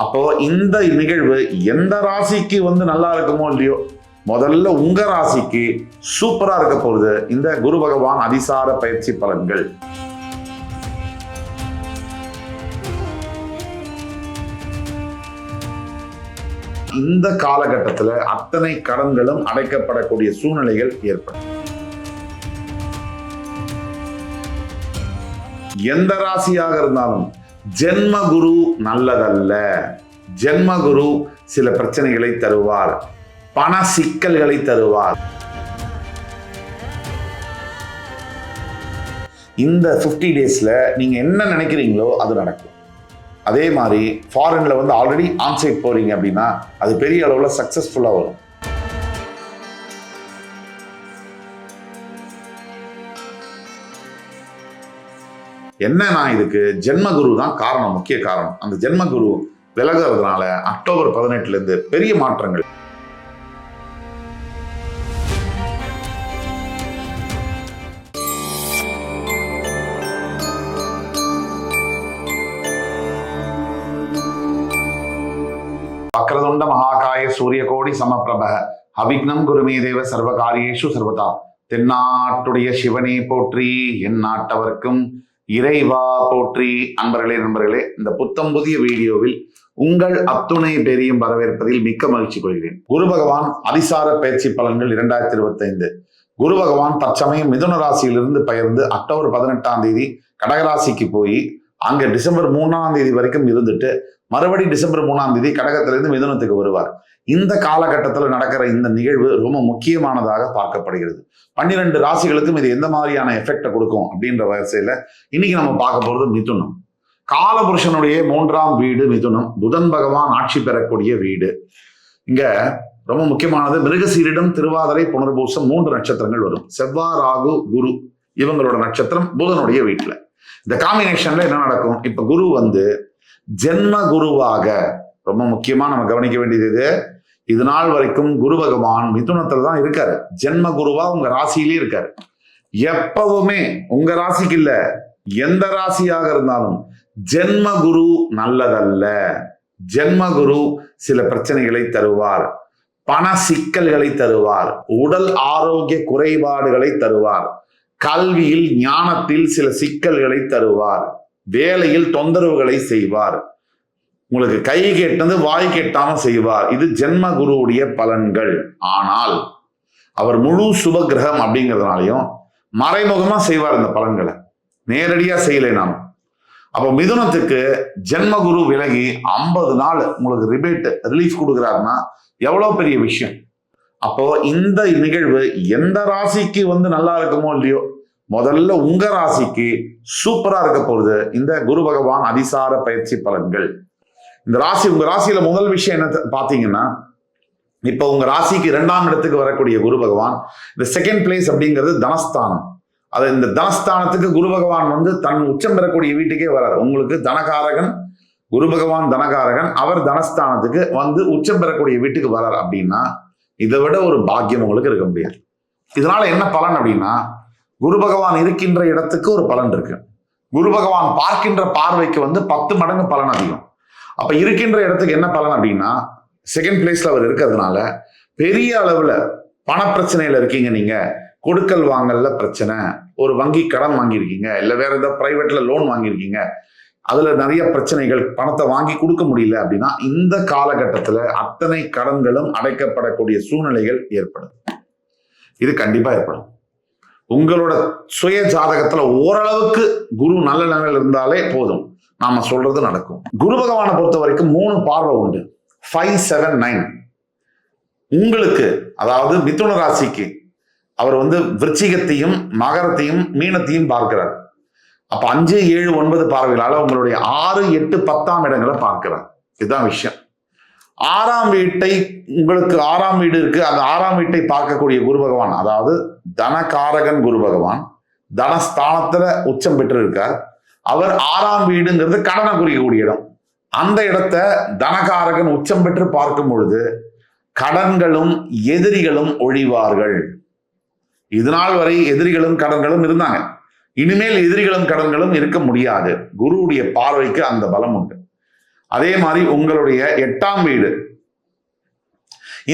அப்போ இந்த நிகழ்வு எந்த ராசிக்கு நல்லா இருக்குமோ இல்லையோ, முதல்ல உங்க ராசிக்கு சூப்பரா இருக்க போகுது இந்த குரு பகவான் அதிசார பயிற்சி பலன்கள். இந்த காலகட்டத்தில் அத்தனை கடன்களும் அடைக்கப்படக்கூடிய சூழ்நிலைகள் ஏற்படும். எந்த ராசியாக இருந்தாலும் ஜென்ம குரு நல்லதல்ல. ஜென்ம குரு சில பிரச்சனைகளை தருவார், பண சிக்கல்களை தருவார். இந்த 50 டேஸ்ல நீங்க என்ன நினைக்கிறீங்களோ அது நடக்கும். அதே மாதிரி ஃபாரின்ல ஆல்ரெடி ஆன்சைட் போறீங்க அப்படின்னா அது பெரிய அளவுல சக்சஸ்ஃபுல்லா வரும். என்னன்னா இதுக்கு ஜென்மகுரு தான் காரணம், முக்கிய காரணம். அந்த ஜென்மகுரு விலகிறதுனால அக்டோபர் 18 இருந்து பெரிய மாற்றங்கள். வக்ரதுண்ட மகாகாய சூரியகோடி சமப்பிரப அவிக்னம் குருமே தேவ சர்வகாரியேஷு சர்வதா. தென்னாட்டுடைய சிவனே போற்றி, என் நாட்டவர்க்கும் இறைவா போற்றி. நண்பர்களே, இந்த புத்தம் புதிய வீடியோவில் உங்கள் அத்துணை பேரையும் வரவேற்பதில் மிக்க மகிழ்ச்சி கொள்கிறேன். குரு பகவான் அதிசார பயிற்சி பலன்கள் 2025. குரு பகவான் தற்சமயம் மிதுன ராசியிலிருந்து பெயர்ந்து அக்டோபர் 18ஆம் தேதி கடகராசிக்கு போய் அங்க டிசம்பர் 3ஆம் தேதி வரைக்கும் இருந்துட்டு மறுபடி டிசம்பர் 3ஆம் தேதி கடகத்திலிருந்து மிதுனத்துக்கு வருவார். இந்த காலகட்டத்தில் நடக்கிற இந்த நிகழ்வு ரொம்ப முக்கியமானதாக பார்க்கப்படுகிறது. 12 ராசிகளுக்கும் இது எந்த மாதிரியான எஃபெக்டை கொடுக்கும் அப்படின்ற வரிசையில இன்னைக்கு நம்ம பார்க்க போறது மிதுனம். காலபுருஷனுடைய 3ஆம் வீடு மிதுனம். புதன் பகவான் ஆட்சி பெறக்கூடிய வீடு. இங்க ரொம்ப முக்கியமானது மிருகசீரிடம், திருவாதிரை, புனர்பூசம் 3 நட்சத்திரங்கள் வரும். செவ்வாய், ராகு, குரு இவங்களோட நட்சத்திரம் புதனுடைய வீட்டுல. இந்த காம்பினேஷன்ல என்ன நடக்கும்? இப்ப குரு ஜென்ம குருவாக, ரொம்ப முக்கியமா நம்ம கவனிக்க வேண்டியது, இது நாள் வரைக்கும் குரு பகவான் மிதுனத்துல தான் இருக்காரு. ஜென்ம குருவா உங்க ராசியிலே இருக்காரு. எப்பவுமே உங்க ராசிக்கு இல்ல, எந்த ராசியாக இருந்தாலும் ஜென்ம குரு நல்லதல்ல. ஜென்ம குரு சில பிரச்சனைகளை தருவார், பண சிக்கல்களை தருவார், உடல் ஆரோக்கிய குறைபாடுகளை தருவார், கல்வியில் ஞானத்தில் சில சிக்கல்களை தருவார், வேலையில் தொந்தரவுகளை செய்வார், உங்களுக்கு கை கேட்டது வாய் கேட்டாம செய்வார். இது ஜென்ம குருவுடைய பலன்கள். ஆனால் அவர் முழு சுப கிரகம் அப்படிங்கிறதுனாலையும் மறைமுகமா செய்வார் இந்த பலன்களை, நேரடியா செய்யலைனாலும். அப்போ மிதுனத்துக்கு ஜென்ம குரு விலகி 50 நாள் உங்களுக்கு ரிலீஃப் கொடுக்குறாருன்னா எவ்வளவு பெரிய விஷயம். அப்போ இந்த நிகழ்வு எந்த ராசிக்கு நல்லா இருக்குமோ இல்லையோ, முதல்ல உங்க ராசிக்கு சூப்பரா இருக்க போகுது இந்த குரு பகவான் அதிசார பயிற்சி பலன்கள். இந்த ராசி, உங்க ராசியில முதல் விஷயம் என்ன பாத்தீங்கன்னா, இப்ப உங்க ராசிக்கு 2ஆம் இடத்துக்கு வரக்கூடிய குரு பகவான், இந்த செகண்ட் பிளேஸ் அப்படிங்கிறது தனஸ்தானம். அது இந்த தனஸ்தானத்துக்கு குரு பகவான் தன் உச்சம் பெறக்கூடிய வீட்டுக்கே வராரு. உங்களுக்கு தனகாரகன் குரு பகவான், தனகாரகன், அவர் தனஸ்தானத்துக்கு உச்சம் பெறக்கூடிய வீட்டுக்கு வரார் அப்படின்னா இதை விட ஒரு பாக்கியம் உங்களுக்கு இருக்க முடியாது. இதனால என்ன பலன் அப்படின்னா, குரு பகவான் இருக்கின்ற இடத்துக்கு ஒரு பலன் இருக்கு. குரு பகவான் பார்க்கின்ற பார்வைக்கு 10 மடங்கு பலன் அதிகம். அப்ப இருக்கின்ற இடத்துக்கு என்ன பலன் அப்படின்னா, செகண்ட் பிளேஸ்ல அவர் இருக்கிறதுனால பெரிய அளவுல பண பிரச்சனையில இருக்கீங்க, நீங்க கொடுக்கல் வாங்கல்ல பிரச்சனை, ஒரு வங்கி கடன் வாங்கியிருக்கீங்க, இல்ல வேற ஏதாவது பிரைவேட்ல லோன் வாங்கியிருக்கீங்க, அதுல நிறைய பிரச்சனைகள், பணத்தை வாங்கி கொடுக்க முடியல அப்படின்னா இந்த காலகட்டத்துல அத்தனை கடன்களும் அடைக்கப்படக்கூடிய சூழ்நிலைகள் ஏற்படும். இது கண்டிப்பா ஏற்படும். உங்களோட சுய ஜாதகத்துல ஓரளவுக்கு குரு நல்ல நிலையில் இருந்தாலே போதும், நாம சொல்றது நடக்கும். குரு பகவானை பொறுத்த வரைக்கும் 3 பார்வை உண்டு. 5, 7, 9 உங்களுக்கு, அதாவது மிதுன ராசிக்கு அவர் விருச்சிகத்தையும் மகரத்தையும் மீனத்தையும் பார்க்கிறார். அப்ப 5, 7, 9 பார்வைகளால உங்களுடைய 6, 8, 10ஆம் இடங்களை பார்க்கிறார். இதுதான் விஷயம். 6ஆம் வீட்டை, உங்களுக்கு 6ஆம் வீடு இருக்கு, அந்த 6ஆம் வீட்டை பார்க்கக்கூடிய குரு பகவான், அதாவது தனகாரகன் குரு பகவான் தனஸ்தானத்துல உச்சம் பெற்று இருக்கார். அவர் 6ஆம் வீடுங்கிறது கடனை குறிக்கக்கூடிய இடம். அந்த இடத்தை தனகாரகன் உச்சம் பெற்று பார்க்கும் பொழுது கடன்களும் எதிரிகளும் ஒழிவார்கள். இதுநாள் வரை எதிரிகளும் கடன்களும் இருந்தாங்க, இனிமேல் எதிரிகளும் கடன்களும் இருக்க முடியாது. குருவுடைய பார்வைக்கு அந்த பலம் உண்டு. அதே மாதிரி உங்களுடைய 8ஆம் வீடு,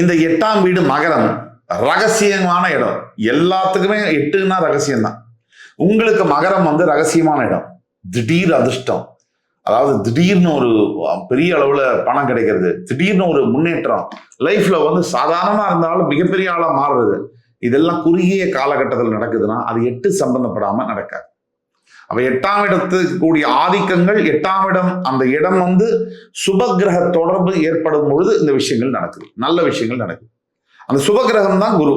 இந்த 8ஆம் வீடு மகரம், ரகசியமான இடம். எல்லாத்துக்குமே 8ன்னா ரகசியம்தான். உங்களுக்கு மகரம் வந்து ரகசியமான இடம். திடீர் அதிர்ஷ்டம், அதாவது திடீர்னு ஒரு பெரிய அளவுல பணம் கிடைக்கிறது, திடீர்னு ஒரு முன்னேற்றம், லைஃப்ல வந்து சாதாரணமா இருந்தாலும் மிகப்பெரிய ஆளா மாறுறது, இதெல்லாம் குறுகிய காலகட்டத்தில் நடக்குதுன்னா அது 8 சம்பந்தப்படாம நடக்காது. அப்ப 8ஆம் இடத்துக்கு கூடிய ஆதிக்கங்கள், 8ஆம் இடம், அந்த இடம் வந்து சுபகிரக தொடர்பு ஏற்படும் பொழுது இந்த விஷயங்கள் நடக்குது, நல்ல விஷயங்கள் நடக்குது. அந்த சுபகிரகம் தான் குரு.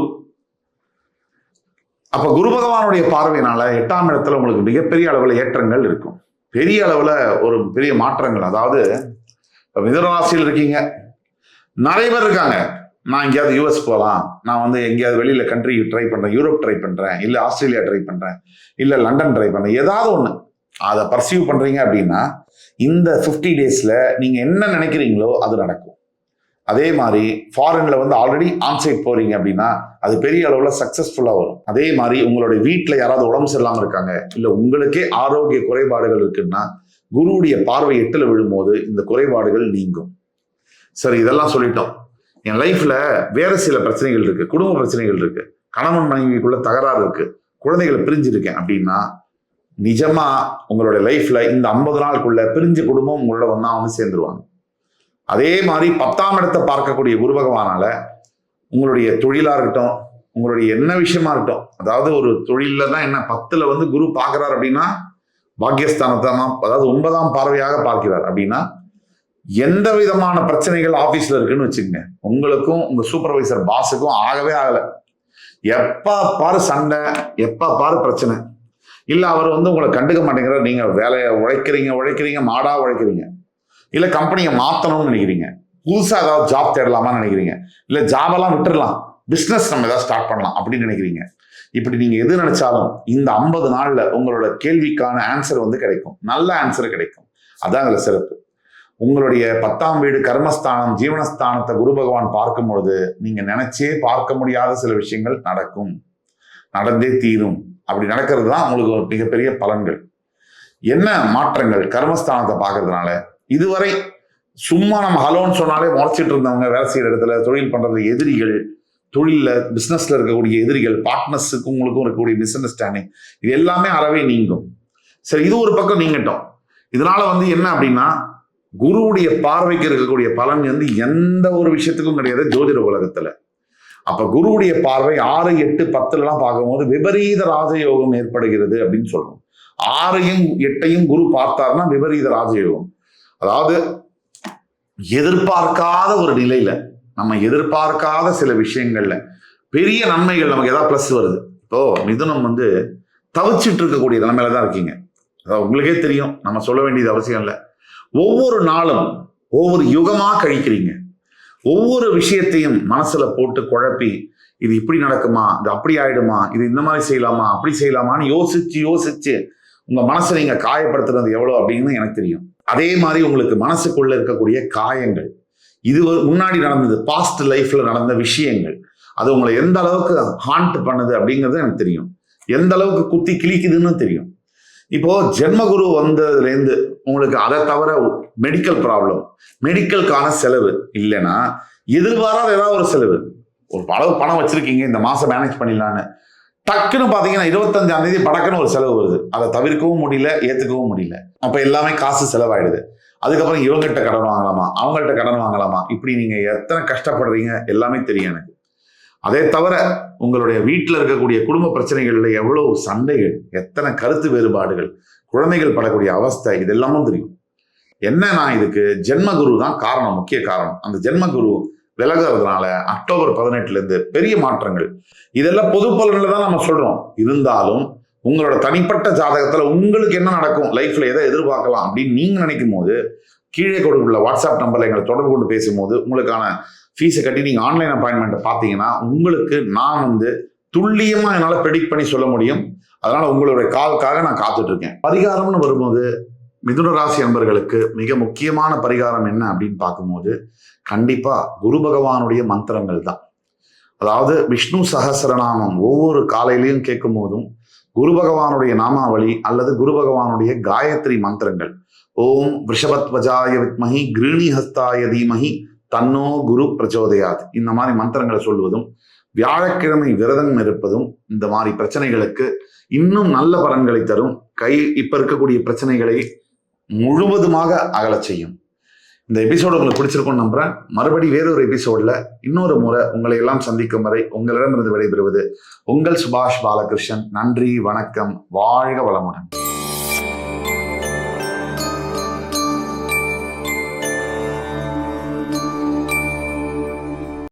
அப்ப குரு பகவானுடைய பார்வையினால 8ஆம் இடத்துல உங்களுக்கு மிகப்பெரிய அளவுல ஏற்றங்கள் இருக்கும், பெரிய அளவுல ஒரு பெரிய மாற்றங்கள். அதாவது மிதுன ராசியில் இருக்கீங்க, நிறைய பேர் இருக்காங்க, நான் எங்கேயாவது யூஎஸ் போகலாம், நான் வந்து எங்கேயாவது வெளியில கண்ட்ரி ட்ரை பண்றேன், யூரோப் ட்ரை பண்றேன், இல்ல ஆஸ்திரேலியா ட்ரை பண்றேன், இல்ல லண்டன் ட்ரை பண்றேன், ஏதாவது ஒண்ணு அதை பர்சீவ் பண்றீங்க அப்படின்னா இந்த 50 டேஸ்ல நீங்க என்ன நினைக்கிறீங்களோ அது நடக்கும். அதே மாதிரி ஃபாரின்ல வந்து ஆல்ரெடி ஆன்சைட் போறீங்க அப்படின்னா அது பெரிய அளவுல சக்சஸ்ஃபுல்லா வரும். அதே மாதிரி உங்களுடைய வீட்டுல யாராவது உடம்பு சரியில்லாம இருக்காங்க, இல்ல உங்களுக்கே ஆரோக்கிய குறைபாடுகள் இருக்குன்னா குருவுடைய பார்வை 8ல விழும்போது இந்த குறைபாடுகள் நீங்கும். சரி, இதெல்லாம் சொல்லிட்டோம். என் லைஃப்ல வேற சில பிரச்சனைகள் இருக்கு, குடும்ப பிரச்சனைகள் இருக்கு, கணவன் மனைவிக்குள்ள தகராறு இருக்கு, குழந்தைகளை பிரிஞ்சிருக்கேன் அப்படின்னா நிஜமா உங்களுடைய லைஃப்ல இந்த 50 நாளுக்குள்ள பிரிஞ்ச குடும்பம் உங்களோட வந்து சேர்ந்துருவாங்க. அதே மாதிரி 10ஆம் இடத்தை பார்க்கக்கூடிய குரு பகவானால உங்களுடைய தொழிலா இருக்கட்டும், உங்களுடைய என்ன விஷயமா இருக்கட்டும், அதாவது ஒரு தொழில தான் என்ன 10ல வந்து குரு பார்க்கிறார் அப்படின்னா பாக்கியஸ்தானத்தை, அதாவது 9ஆம் பார்வையாக பார்க்கிறார் அப்படின்னா எந்த விதமான பிரச்சனைகள் ஆபீஸ்ல இருக்குன்னு வச்சுக்கோங்க, உங்களுக்கும் உங்க சூப்பர்வைசர் பாஸுக்கும் ஆகவே ஆகல, எப்ப பாரு சண்டை, எப்ப பாரு பிரச்சனை, இல்ல அவர் வந்து உங்களை கண்டுக்க மாட்டேங்கிறார், நீங்க வேலையை உழைக்கிறீங்க மாடா உழைக்கிறீங்க, இல்ல கம்பெனியை மாத்தணும்னு நினைக்கிறீங்க, புதுசா ஏதாவது ஜாப் தேடலாமான்னு நினைக்கிறீங்க, இல்ல ஜாபெல்லாம் விட்டுறலாம், பிசினஸ் நம்ம ஏதாவது ஸ்டார்ட் பண்ணலாம் அப்படின்னு நினைக்கிறீங்க. இப்படி நீங்க எது நினைச்சாலும் இந்த 50 நாள்ல உங்களோட கேள்விக்கான ஆன்சர் வந்து கிடைக்கும், நல்ல ஆன்சர் கிடைக்கும். அதான் அதுல சிறப்பு. உங்களுடைய 10ஆம் வீடு கர்மஸ்தானம், ஜீவனஸ்தானத்தை குரு பகவான் பார்க்கும் பொழுது நீங்க நினைச்சே பார்க்க முடியாத சில விஷயங்கள் நடக்கும், நடந்தே தீரும். அப்படி நடக்கிறது தான் உங்களுக்கு ஒரு மிகப்பெரிய பலன்கள். என்ன மாற்றங்கள் கர்மஸ்தானத்தை பார்க்கறதுனால? இதுவரை சும்மா நம்ம ஹலோன்னு சொன்னாலே முறைச்சிட்டு இருந்தவங்க, வேலை செய்யற இடத்துல தொழில் பண்றது எதிரிகள், தொழில பிசினஸ்ல இருக்கக்கூடிய எதிரிகள், பார்ட்னர்ஸுக்கும் உங்களுக்கும் இருக்கக்கூடிய மிஸ் அண்டர்ஸ்டாண்டிங், இது எல்லாமே அறவே நீங்கும். சரி, இது ஒரு பக்கம் நீங்கட்டும். இதனால வந்து என்ன அப்படின்னா குருவுடைய பார்வைக்கு இருக்கக்கூடிய பலன் வந்து எந்த ஒரு விஷயத்துக்கும் கிடையாது ஜோதிட உலகத்துல. அப்ப குருவுடைய பார்வை 6, 8, 10 பார்க்கும்போது விபரீத ராஜயோகம் ஏற்படுகிறது அப்படின்னு சொல்றோம். 6ஐயும் 8ஐயும் குரு பார்த்தாருன்னா விபரீத ராஜயோகம், அதாவது எதிர்பார்க்காத ஒரு நிலையில, நம்ம எதிர்பார்க்காத சில விஷயங்கள்ல பெரிய நன்மைகள் நமக்கு ஏதாவது பிளஸ் வருது. இப்போ மிதுனம் வந்து தவிச்சிட்டு இருக்கக்கூடிய நிலைமையில தான் இருக்கீங்க. அதாவது உங்களுக்கே தெரியும், நம்ம சொல்ல வேண்டியது அவசியம் இல்லை. ஒவ்வொரு நாளும் ஒவ்வொரு யுகமா கழிக்கிறீங்க, ஒவ்வொரு விஷயத்தையும் மனசுல போட்டு குழப்பி, இது இப்படி நடக்குமா, இது அப்படி ஆயிடுமா, இது இந்த மாதிரி செய்யலாமா, அப்படி செய்யலாமான்னு யோசிச்சு உங்க மனசை நீங்க காயப்படுத்துறது எவ்வளவு அப்படின்னு எனக்கு தெரியும். அதே மாதிரி உங்களுக்கு மனசுக்குள்ள இருக்கக்கூடிய காயங்கள், இது முன்னாடி நடந்தது, பாஸ்ட் லைஃப்ல நடந்த விஷயங்கள், அது உங்களை எந்த அளவுக்கு ஹாண்ட் பண்ணுது அப்படிங்கிறது எனக்கு தெரியும், எந்த அளவுக்கு குத்தி கிழிக்குதுன்னு தெரியும். இப்போ ஜென்மகுரு வந்ததுலேருந்து உங்களுக்கு அதை தவிர மெடிக்கல் ப்ராப்ளம், மெடிக்கலுக்கான செலவு, இல்லைன்னா எதிர்பாராத ஏதாவது ஒரு செலவு, ஒரு அளவு பணம் வச்சிருக்கீங்க இந்த மாசம் மேனேஜ் பண்ணிடலான்னு, டக்குன்னு பாத்தீங்கன்னா 25ஆம் தேதி படக்குன்னு ஒரு செலவு வருது, அதை தவிர்க்கவும் முடியல, ஏத்துக்கவும் முடியல. அப்ப எல்லாமே காசு செலவாயிடுது. அதுக்கப்புறம் இவங்ககிட்ட கடன் வாங்கலாமா, அவங்கள்ட்ட கடன் வாங்கலாமா, இப்படி நீங்க எத்தனை கஷ்டப்படுறீங்க எல்லாமே தெரியும் எனக்கு. அதே தவிர உங்களுடைய வீட்டில் இருக்கக்கூடிய குடும்ப பிரச்சனைகள்ல எவ்வளவு சண்டைகள், எத்தனை கருத்து வேறுபாடுகள், குழந்தைகள் படக்கூடிய அவஸ்தை, இதெல்லாமும் தெரியும். என்னன்னா இதுக்கு ஜென்மகுரு தான் காரணம், முக்கிய காரணம். அந்த ஜென்மகுரு விலகிறதுனால அக்டோபர் 18 பெரிய மாற்றங்கள். இதெல்லாம் பொது பலன்ல தான் நம்ம சொல்றோம். இருந்தாலும் உங்களோட தனிப்பட்ட ஜாதகத்துல உங்களுக்கு என்ன நடக்கும், லைஃப்ல எதை எதிர்பார்க்கலாம் அப்படின்னு நீங்க நினைக்கும் போது கீழே கொடுக்குள்ள வாட்ஸ்அப் நம்பர்ல எங்களை தொடர்பு கொண்டு பேசும்போது உங்களுக்கான ஃபீஸை கட்டி நீங்க ஆன்லைன் அப்பாயின்மெண்ட் பார்த்தீங்கன்னா உங்களுக்கு நான் வந்து துல்லியமா என்னால் ப்ரெடிக்ட் பண்ணி சொல்ல முடியும். அதனால உங்களுடைய காலுக்காக நான் காத்துட்டு இருக்கேன். பரிகாரம்னு வரும்போது மிதுன ராசி அன்பர்களுக்கு மிக முக்கியமான பரிகாரம் என்ன அப்படின்னு பார்க்கும்போது கண்டிப்பா குரு பகவானுடைய மந்திரங்கள் தான். அதாவது விஷ்ணு சகஸ்ரநாமம் ஒவ்வொரு காலையிலையும் கேட்கும் போதும் குரு பகவானுடைய நாமாவளி அல்லது குரு பகவானுடைய காயத்ரி மந்திரங்கள். ஓம் விஷபத்வஜாய வித்மஹி கிருணி ஹஸ்தாய தீமஹி தன்னோ குரு பிரச்சோதயாத். இந்த மாதிரி மந்திரங்களை சொல்வதும், வியாழக்கிழமை விரதம் இருப்பதும் இந்த மாதிரி பிரச்சனைகளுக்கு இன்னும் நல்ல பலன்களை தரும். இப்ப இருக்கக்கூடிய பிரச்சனைகளை முழுவதுமாக அகலச் செய்யும். இந்த எபிசோடு உங்களுக்கு பிடிச்சிருக்கும்னு நம்புறேன். மறுபடி வேறொரு எபிசோட்ல இன்னொரு முறை உங்களை எல்லாம் சந்திக்கும் வரை உங்களிடமிருந்து விடைபெறுவது உங்கள் சுபாஷ் பாலகிருஷ்ணன். நன்றி, வணக்கம், வாழ்க வளமுடன்.